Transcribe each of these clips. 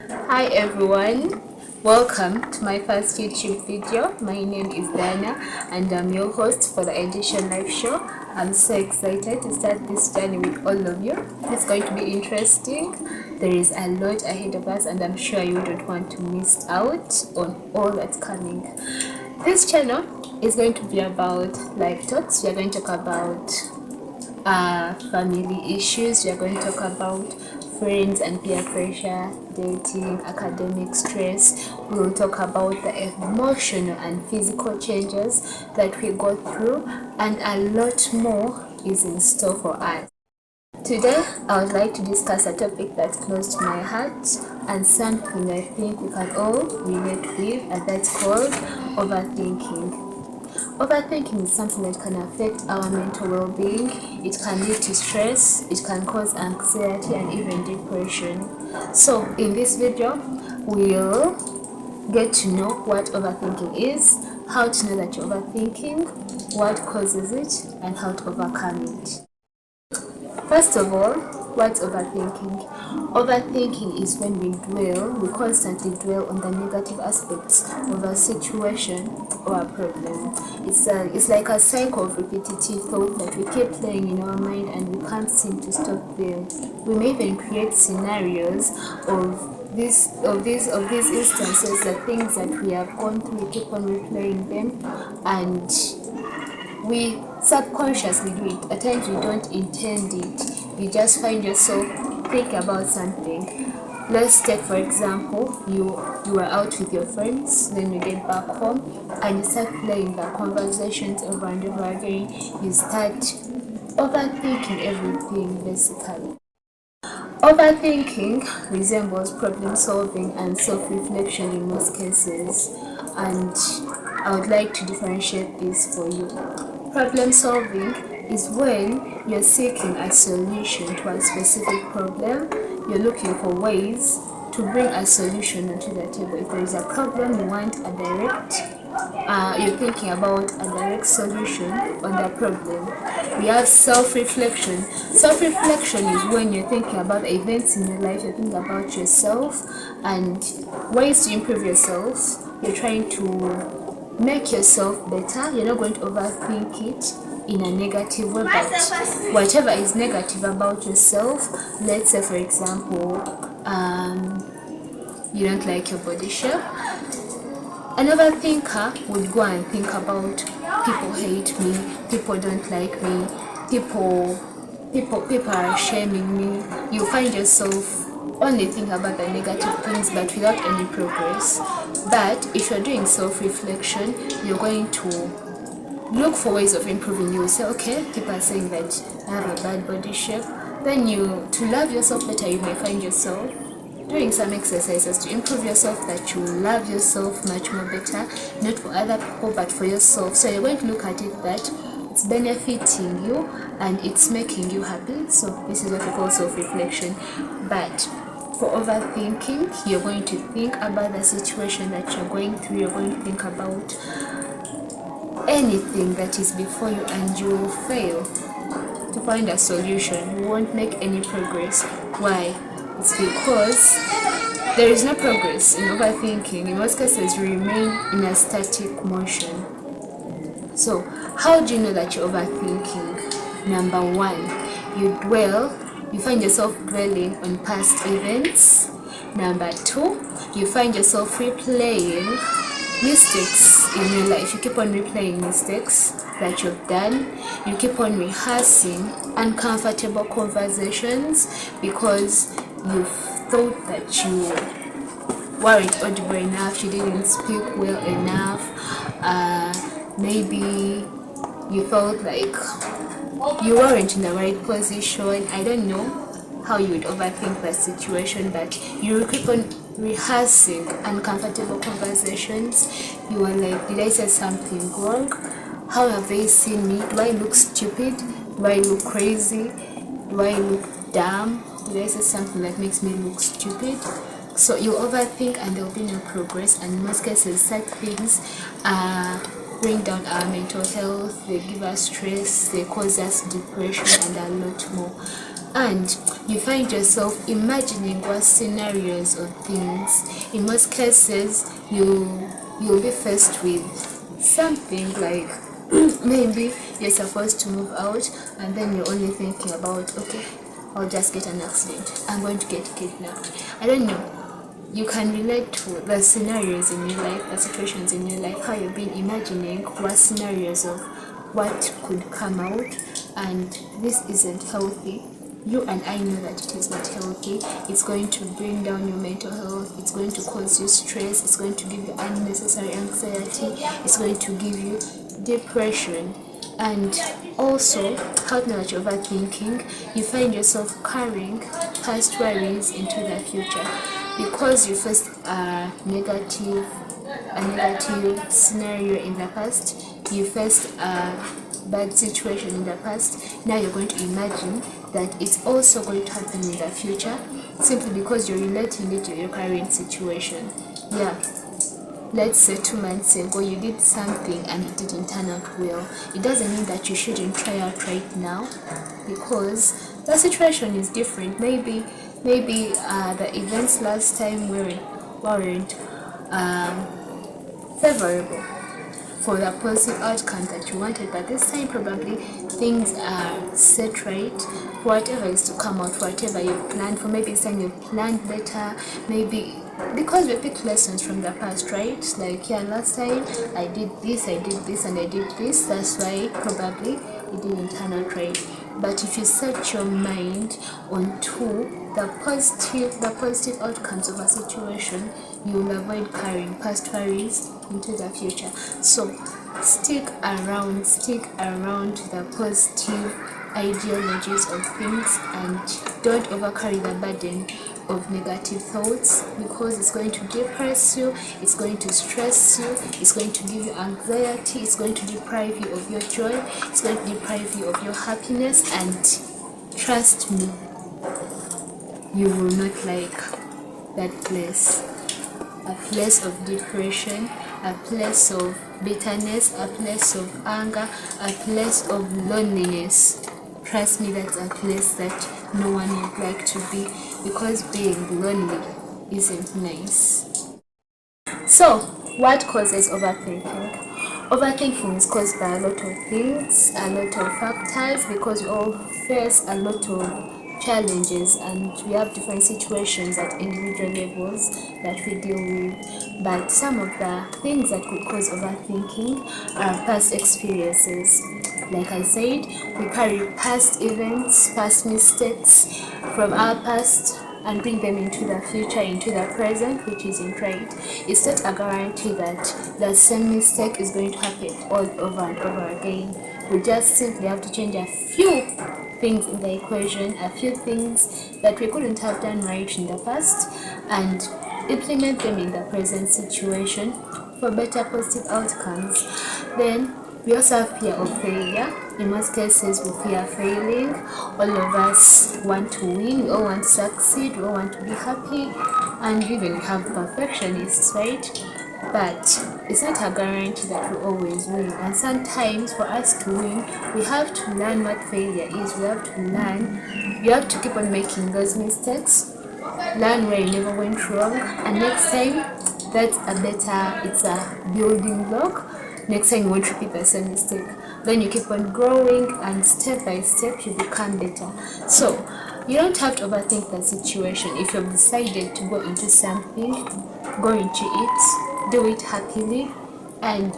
Hi everyone, welcome to my first YouTube video. My name is Dana and I'm your host for the Edition Live Show. I'm so excited to start this journey with all of you. It's going to be interesting. There is a lot ahead of us and I'm sure you don't want to miss out on all that's coming. This channel is going to be about life talks. We are going to talk about family issues. We are going to talk about friends and peer pressure, dating, academic stress. We will talk about the emotional and physical changes that we go through, and a lot more is in store for us. Today, I would like to discuss a topic that's close to my heart and something I think we can all relate with, and that's called overthinking. Overthinking is something that can affect our mental well-being. It can lead to stress, it can cause anxiety and even depression. So in this video, we'll get to know what overthinking is, how to know that you're overthinking, what causes it, and how to overcome it. First of all, what's overthinking? Overthinking is when we constantly dwell on the negative aspects of a situation or a problem. It's like a cycle of repetitive thought that we keep playing in our mind and we can't seem to stop there. We may even create scenarios of these instances, the things that we have gone through, we keep on replaying them, and we subconsciously do it. At times we don't intend it. You just find yourself thinking about something. Let's take for example, you are out with your friends, then you get back home and you start playing the conversations over and over again. You start overthinking everything basically. Overthinking resembles problem solving and self-reflection in most cases, and I would like to differentiate this for you. Problem solving is when you're seeking a solution to a specific problem. You're looking for ways to bring a solution onto the table. If there is a problem, you want you're thinking about a direct solution on the problem. We have self-reflection. Self-reflection is when you're thinking about events in your life, you're thinking about yourself and ways to improve yourself. You're trying to make yourself better. You're not going to overthink it in a negative way, but whatever is negative about yourself, let's say for example, you don't like your body shape. Another thinker would go and think about people hate me, people don't like me, people are shaming me. You find yourself only thinking about the negative things but without any progress. But if you're doing self-reflection, you're going to look for ways of improving. You will say, okay, people are saying that I have a bad body shape. Then to love yourself better, you may find yourself doing some exercises to improve yourself, that you love yourself much more better, not for other people but for yourself. So you're going to look at it that it's benefiting you and it's making you happy. So this is what we call self-reflection. But for overthinking, you're going to think about the situation that you're going through. You're going to think about anything that is before you and you will fail to find a solution. You won't make any progress. Why? It's because there is no progress in overthinking. In most cases, you remain in a static motion. So, how do you know that you're overthinking? Number one, you find yourself dwelling on past events. Number two, you find yourself replaying mistakes in your life. You keep on replaying mistakes that you've done. You keep on rehearsing uncomfortable conversations because you thought that you weren't audible enough, you didn't speak well enough. Maybe you felt like you weren't in the right position. I don't know how you would overthink that situation, but you keep on rehearsing uncomfortable conversations. You are like, did I say something wrong? How have they seen me? Do I look stupid? Do I look crazy? Do I look dumb? Did I say something that makes me look stupid? So you overthink and there will be no progress, and in most cases such things bring down our mental health, they give us stress, they cause us depression and a lot more. and you find yourself imagining what scenarios of things. In most cases, you'll be faced with something like maybe you're supposed to move out, and then you're only thinking about, okay, I'll just get an accident, I'm going to get kidnapped. I don't know. You can relate to the scenarios in your life, the situations in your life, how you've been imagining what scenarios of what could come out, and this isn't healthy. You and I know that it is not healthy. It's going to bring down your mental health, it's going to cause you stress, it's going to give you unnecessary anxiety, it's going to give you depression. And also, how now that you're overthinking, you find yourself carrying past worries into the future because you faced a negative scenario in the past, you faced a bad situation in the past. Now you're going to imagine that it's also going to happen in the future, simply because you're relating it to your current situation. Yeah, let's say 2 months ago you did something and it didn't turn out well. It doesn't mean that you shouldn't try out right now, because the situation is different. Maybe the events last time weren't favorable for the positive outcome that you wanted, but this time probably things are set right. Whatever is to come out, whatever you planned for, maybe this time you planned better, maybe because we pick lessons from the past, right? Like, yeah, last time I did this, and I did this, that's why probably it didn't turn out right. But if you set your mind onto the positive outcomes of a situation, you will avoid carrying past worries into the future. So stick around the positive ideologies of things, and don't overcarry the burden of negative thoughts, because it's going to depress you, it's going to stress you, it's going to give you anxiety, it's going to deprive you of your joy, it's going to deprive you of your happiness. And trust me, you will not like that place. A place of depression, a place of bitterness, a place of anger, a place of loneliness. Trust me, that's a place that no one would like to be, because being lonely isn't nice. So, what causes overthinking? Overthinking is caused by a lot of things, a lot of factors, because we all face a lot of challenges and we have different situations at individual levels that we deal with. But some of the things that could cause overthinking are past experiences. Like I said, we carry past events, past mistakes from our past and bring them into the future, into the present, which isn't right. It's not a guarantee that the same mistake is going to happen all over and over again. We just simply have to change a few things in the equation, a few things that we couldn't have done right in the past, and implement them in the present situation for better positive outcomes. Then we also have fear of failure. In most cases, we fear failing. All of us want to win, we all want to succeed, we all want to be happy, and we even have perfectionists, right? But it's not a guarantee that we always win. And sometimes for us to win, we have to learn what failure is. We have to keep on making those mistakes, learn where you never went wrong, and next time it's a building block. Next time you won't repeat the same mistake. Then you keep on growing, and step by step you become better. So you don't have to overthink the situation. If you've decided to go into something, go into it, do it happily, and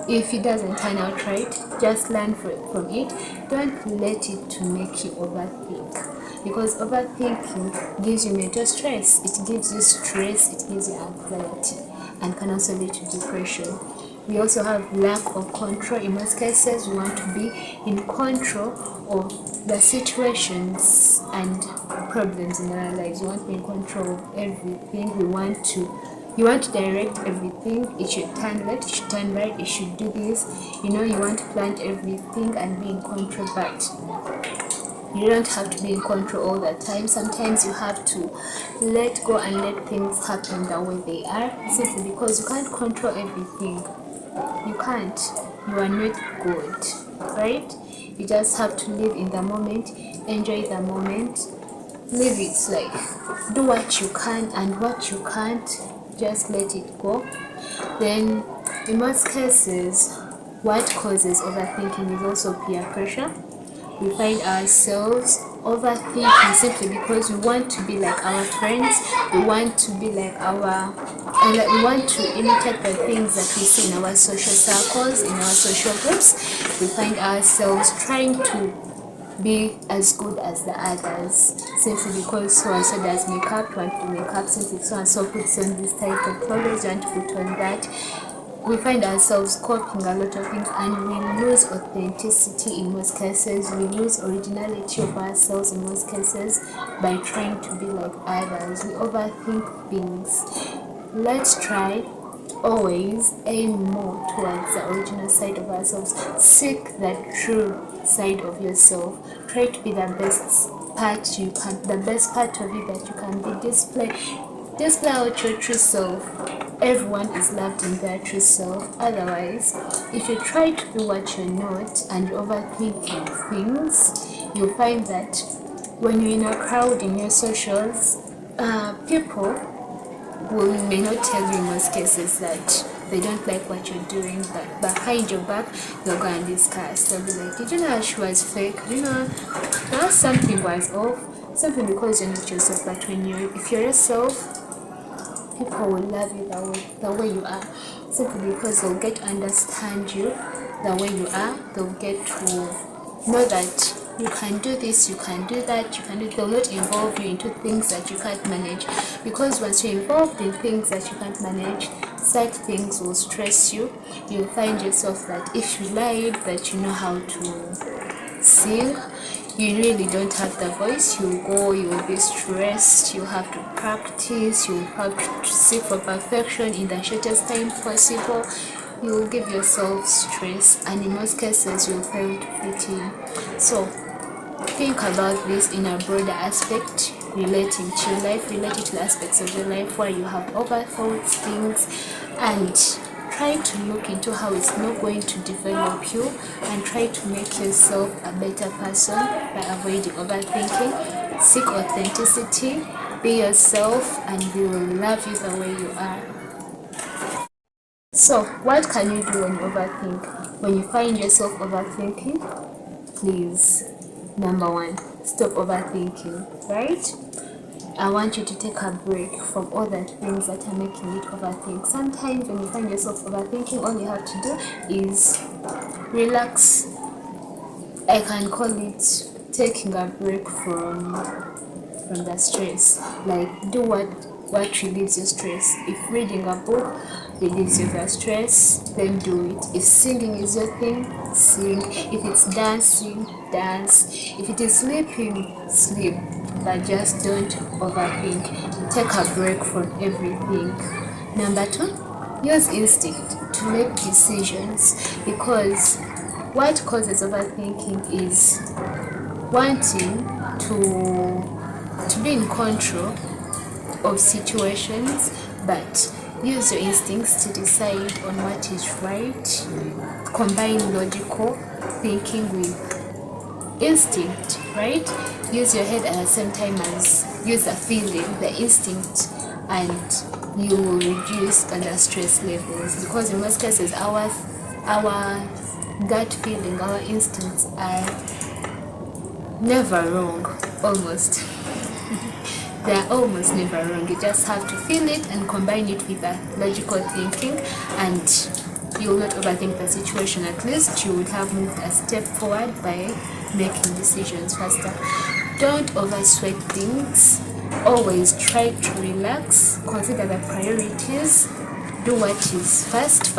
if it doesn't turn out right, just learn from it. Don't let it to make you overthink, because overthinking gives you mental stress. It gives you stress, it gives you anxiety, and can also lead to depression. We also have lack of control. In most cases, we want to be in control of the situations and problems in our lives. We want to be in control of everything. You want to direct everything. It should turn left, it should turn right, it should do this. You want to plan everything and be in control, but you don't have to be in control all the time. Sometimes you have to let go and let things happen the way they are, simply because you can't control everything. You can't. You are not good, right? You just have to live in the moment, enjoy the moment, live it, like do what you can, and what you can't, just let it go. Then in most cases, what causes overthinking is also peer pressure. We find ourselves overthinking simply because we want to be like our friends, we want to be like we want to imitate the things that we see in our social circles, in our social groups. We find ourselves trying to be as good as the others simply because so and so does makeup, want to make up, simply so and so puts on this type of clothes, want to put on that. We find ourselves copying a lot of things, and we lose authenticity in most cases. We lose originality of ourselves in most cases by trying to be like others. We overthink things. Let's try always aim more towards the original side of ourselves. Seek that true side of yourself. Try to be the best part you can, the best part of you that you can be. Display out your true self. Everyone is loved in their true self. Otherwise, if you try to be what you're not and you're overthinking things, you'll find that when you're in a crowd in your socials, people may not tell you in most cases that they don't like what you're doing, but behind your back they'll go and discuss. They'll be like, did you know she was fake? You know, now something was off. Something because you're not yourself, but if you're yourself, people will love you the way you are, simply because they'll get to understand you the way you are. They'll get to know that you can do this, you can do that, you can do. They'll not involve you into things that you can't manage, because once you're involved in things that you can't manage, such things will stress you. You'll find yourself that if you lied that you know how to sing, you really don't have the voice. You will be stressed, you have to practice, you have to seek for perfection in the shortest time possible. You will give yourself stress, and in most cases you'll fail to fit in. So think about this in a broader aspect, relating to your life, relating to the aspects of your life where you have overthought things, and try to look into how it's not going to develop you, and try to make yourself a better person by avoiding overthinking. Seek authenticity, be yourself, and we will love you the way you are. So what can you do when you overthink? When you find yourself overthinking, please, number one, stop overthinking, right? I want you to take a break from all the things that are making you overthink. Sometimes when you find yourself overthinking, all you have to do is relax. I can call it taking a break from the stress. Like, do what relieves your stress. If reading a book relieves you the stress, then do it. If singing is your thing, sing. If it's dancing, dance. If it is sleeping, sleep. But just don't overthink. Take a break from everything. Number two, use instinct to make decisions, because what causes overthinking is wanting to be in control of situations, but use your instincts to decide on what is right. Combine logical thinking with instinct, right? Use your head at the same time as use the feeling, the instinct, and you will reduce the stress levels, because in most cases our gut feeling, our instincts are never wrong, almost. They are almost never wrong. You just have to feel it and combine it with a logical thinking, and you will not overthink the situation. At least you would have moved a step forward by making decisions faster. Don't oversweat things. Always try to relax. Consider the priorities. Do what is first.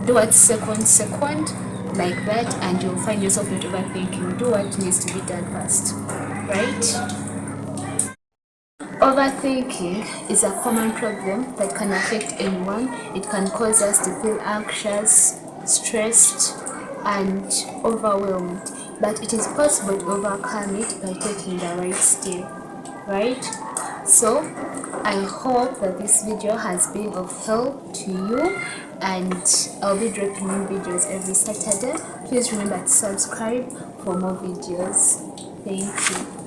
Do what second, like that, and you'll find yourself not overthinking. Do what needs to be done first, right? Overthinking is a common problem that can affect anyone. It can cause us to feel anxious, stressed, and overwhelmed. But it is possible to overcome it by taking the right step, right? So, I hope that this video has been of help to you, and I'll be dropping new videos every Saturday. Please remember to subscribe for more videos. Thank you.